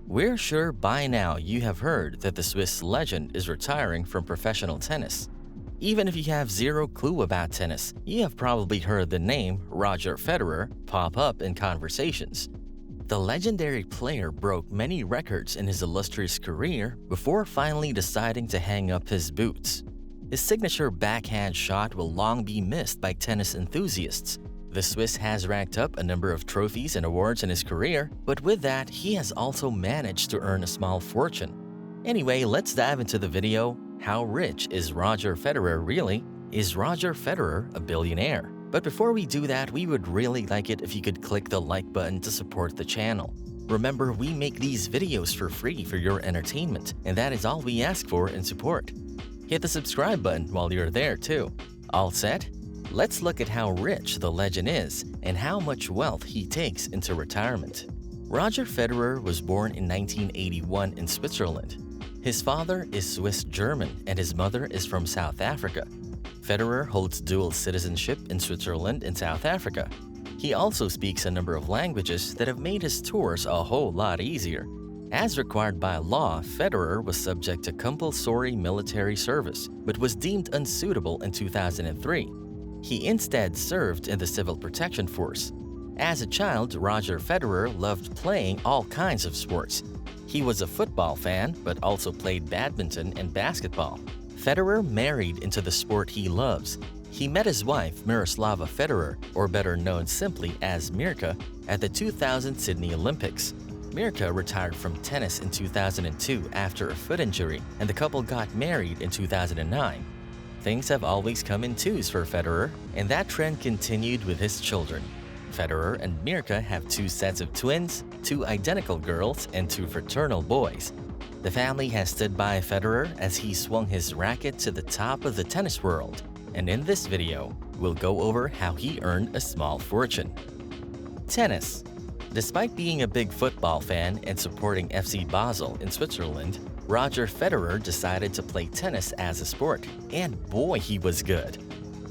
We're sure by now you have heard that the Swiss legend is retiring from professional tennis. Even if you have zero clue about tennis, you have probably heard the name Roger Federer pop up in conversations. The legendary player broke many records in his illustrious career before finally deciding to hang up his boots. His signature backhand shot will long be missed by tennis enthusiasts. The Swiss has racked up a number of trophies and awards in his career, but with that, he has also managed to earn a small fortune. Anyway, let's dive into the video. How rich is Roger Federer really? Is Roger Federer a billionaire? But before we do that, we would really like it if you could click the like button to support the channel. Remember, we make these videos for free for your entertainment, and that is all we ask for in support. Hit the subscribe button while you're there too. All set? Let's look at how rich the legend is and how much wealth he takes into retirement. Roger Federer was born in 1981 in Switzerland. His father is Swiss-German and his mother is from South Africa. Federer holds dual citizenship in Switzerland and South Africa. He also speaks a number of languages that have made his tours a whole lot easier. As required by law, Federer was subject to compulsory military service, but was deemed unsuitable in 2003. He instead served in the Civil Protection Force. As a child, Roger Federer loved playing all kinds of sports. He was a football fan, but also played badminton and basketball. Federer married into the sport he loves. He met his wife, Miroslava Federer, or better known simply as Mirka, at the 2000 Sydney Olympics. Mirka retired from tennis in 2002 after a foot injury, and the couple got married in 2009. Things have always come in twos for Federer, and that trend continued with his children. Federer and Mirka have 2 sets of twins, 2 identical girls, and 2 fraternal boys. The family has stood by Federer as he swung his racket to the top of the tennis world, and in this video, we'll go over how he earned a small fortune. Tennis. Despite being a big football fan and supporting FC Basel in Switzerland, Roger Federer decided to play tennis as a sport, and boy, he was good.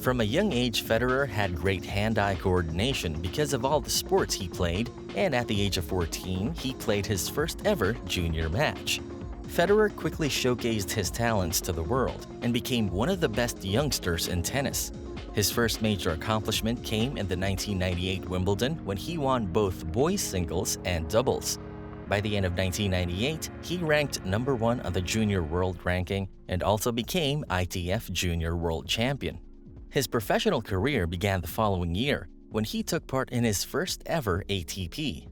From a young age, Federer had great hand-eye coordination because of all the sports he played, and at the age of 14, he played his first ever junior match. Federer quickly showcased his talents to the world and became one of the best youngsters in tennis. His first major accomplishment came in the 1998 Wimbledon when he won both boys singles and doubles. By the end of 1998, he ranked number 1 on the junior world ranking and also became ITF Junior World Champion. His professional career began the following year when he took part in his first ever ATP.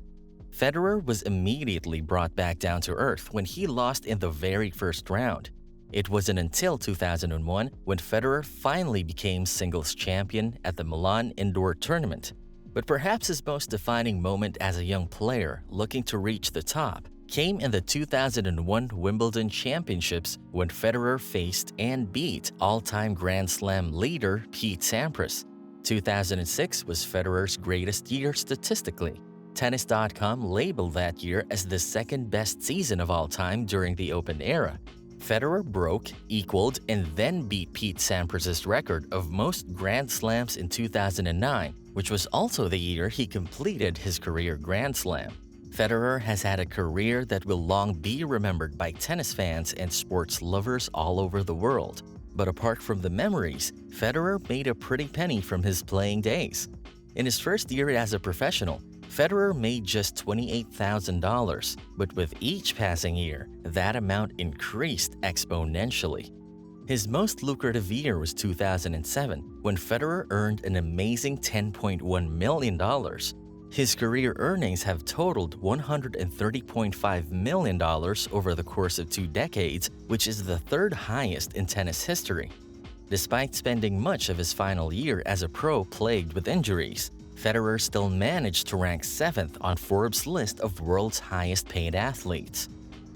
Federer was immediately brought back down to earth when he lost in the very first round. It wasn't until 2001 when Federer finally became singles champion at the Milan Indoor Tournament. But perhaps his most defining moment as a young player looking to reach the top came in the 2001 Wimbledon Championships when Federer faced and beat all-time Grand Slam leader Pete Sampras. 2006 was Federer's greatest year statistically. Tennis.com labeled that year as the second best season of all time during the Open era. Federer broke, equaled, and then beat Pete Sampras' record of most Grand Slams in 2009, which was also the year he completed his career Grand Slam. Federer has had a career that will long be remembered by tennis fans and sports lovers all over the world. But apart from the memories, Federer made a pretty penny from his playing days. In his first year as a professional, Federer made just $28,000, but with each passing year, that amount increased exponentially. His most lucrative year was 2007, when Federer earned an amazing $10.1 million. His career earnings have totaled $130.5 million over the course of 2 decades, which is the 3rd highest in tennis history. Despite spending much of his final year as a pro plagued with injuries, Federer still managed to rank 7th on Forbes' list of world's highest-paid athletes.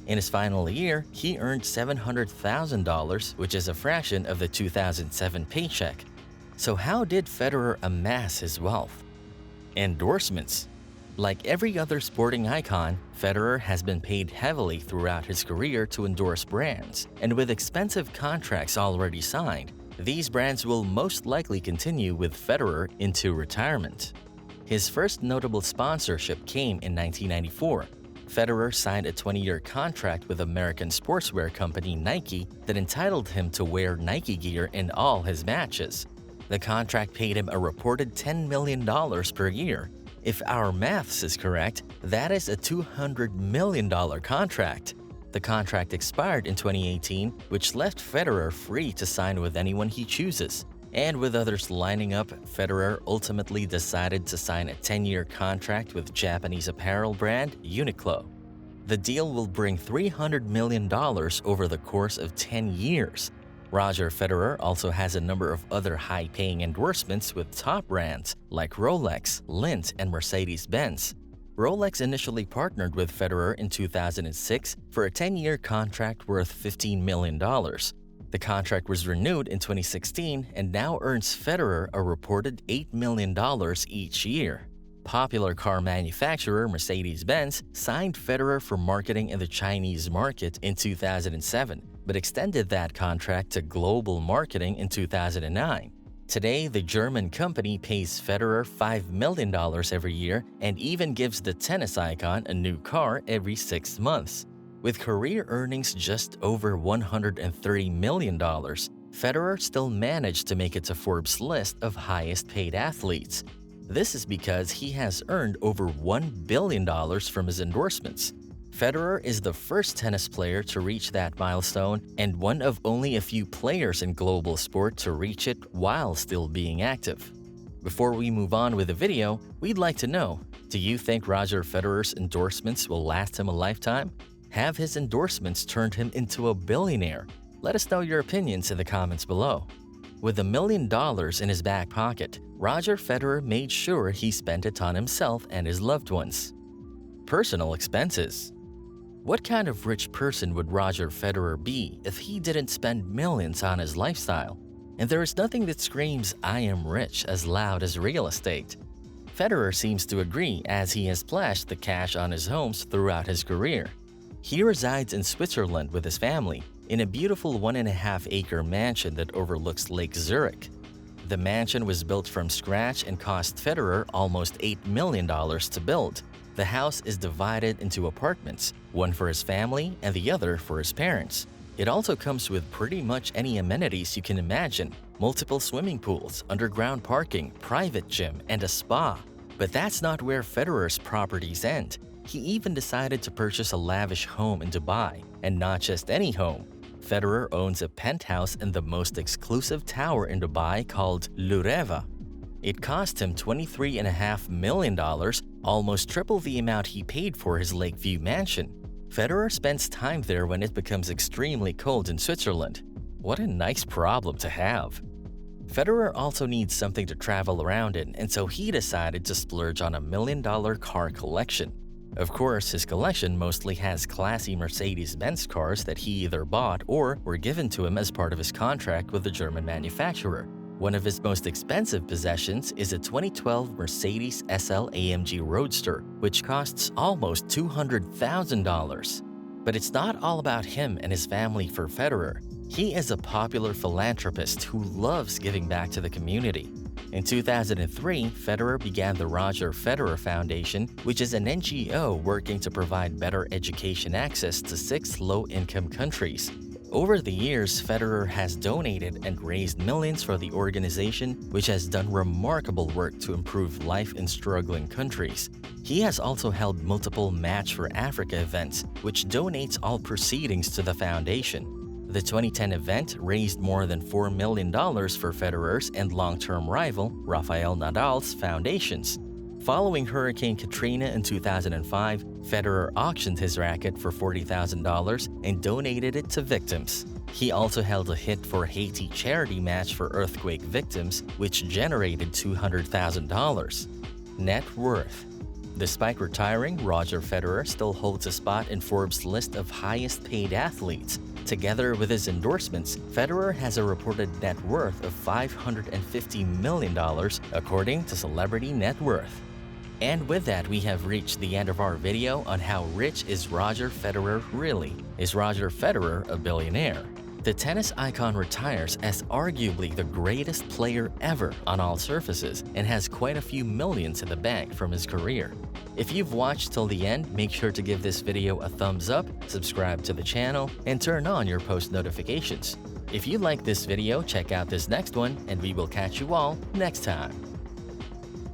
In his final year, he earned $700,000, which is a fraction of the 2007 paycheck. So how did Federer amass his wealth? Endorsements. Like every other sporting icon, Federer has been paid heavily throughout his career to endorse brands, and with expensive contracts already signed, these brands will most likely continue with Federer into retirement. His first notable sponsorship came in 1994. Federer signed a 20-year contract with American sportswear company Nike that entitled him to wear Nike gear in all his matches. The contract paid him a reported $10 million per year. If our maths is correct, that is a $200 million contract. The contract expired in 2018, which left Federer free to sign with anyone he chooses. And with others lining up, Federer ultimately decided to sign a 10-year contract with Japanese apparel brand Uniqlo. The deal will bring $300 million over the course of 10 years. Roger Federer also has a number of other high-paying endorsements with top brands like Rolex, Lindt, and Mercedes-Benz. Rolex initially partnered with Federer in 2006 for a 10-year contract worth $15 million. The contract was renewed in 2016 and now earns Federer a reported $8 million each year. Popular car manufacturer Mercedes-Benz signed Federer for marketing in the Chinese market in 2007, but extended that contract to global marketing in 2009. Today, the German company pays Federer $5 million every year and even gives the tennis icon a new car every 6 months. With career earnings just over $130 million, Federer still managed to make it to Forbes' list of highest-paid athletes. This is because he has earned over $1 billion from his endorsements. Federer is the first tennis player to reach that milestone and one of only a few players in global sport to reach it while still being active. Before we move on with the video, we'd like to know, do you think Roger Federer's endorsements will last him a lifetime? Have his endorsements turned him into a billionaire? Let us know your opinions in the comments below. With $1 million in his back pocket, Roger Federer made sure he spent it on himself and his loved ones. Personal expenses. What kind of rich person would Roger Federer be if he didn't spend millions on his lifestyle? And there is nothing that screams, "I am rich," as loud as real estate. Federer seems to agree, as he has splashed the cash on his homes throughout his career. He resides in Switzerland with his family, in a beautiful 1.5-acre mansion that overlooks Lake Zurich. The mansion was built from scratch and cost Federer almost $8 million to build. The house is divided into apartments, one for his family and the other for his parents. It also comes with pretty much any amenities you can imagine: multiple swimming pools, underground parking, private gym, and a spa. But that's not where Federer's properties end. He even decided to purchase a lavish home in Dubai, and not just any home. Federer owns a penthouse in the most exclusive tower in Dubai called Lureva. It cost him $23.5 million, almost triple the amount he paid for his Lakeview mansion. Federer spends time there when it becomes extremely cold in Switzerland. What a nice problem to have. Federer also needs something to travel around in, and so he decided to splurge on a $1 million car collection. Of course, his collection mostly has classy Mercedes-Benz cars that he either bought or were given to him as part of his contract with the German manufacturer. One of his most expensive possessions is a 2012 Mercedes SL AMG Roadster, which costs almost $200,000. But it's not all about him and his family for Federer. He is a popular philanthropist who loves giving back to the community. In 2003, Federer began the Roger Federer Foundation, which is an NGO working to provide better education access to 6 low-income countries. Over the years, Federer has donated and raised millions for the organization, which has done remarkable work to improve life in struggling countries. He has also held multiple Match for Africa events, which donates all proceedings to the foundation. The 2010 event raised more than $4 million for Federer's and long-term rival Rafael Nadal's foundations. Following Hurricane Katrina in 2005, Federer auctioned his racket for $40,000 and donated it to victims. He also held a hit for Haiti charity match for earthquake victims, which generated $200,000. Net worth. Despite retiring, Roger Federer still holds a spot in Forbes' list of highest-paid athletes. Together with his endorsements, Federer has a reported net worth of $550 million, according to Celebrity Net Worth. And with that, we have reached the end of our video on how rich is Roger Federer really? Is Roger Federer a billionaire? The tennis icon retires as arguably the greatest player ever on all surfaces and has quite a few millions in the bank from his career. If you've watched till the end, make sure to give this video a thumbs up, subscribe to the channel, and turn on your post notifications. If you like this video, check out this next one, and we will catch you all next time.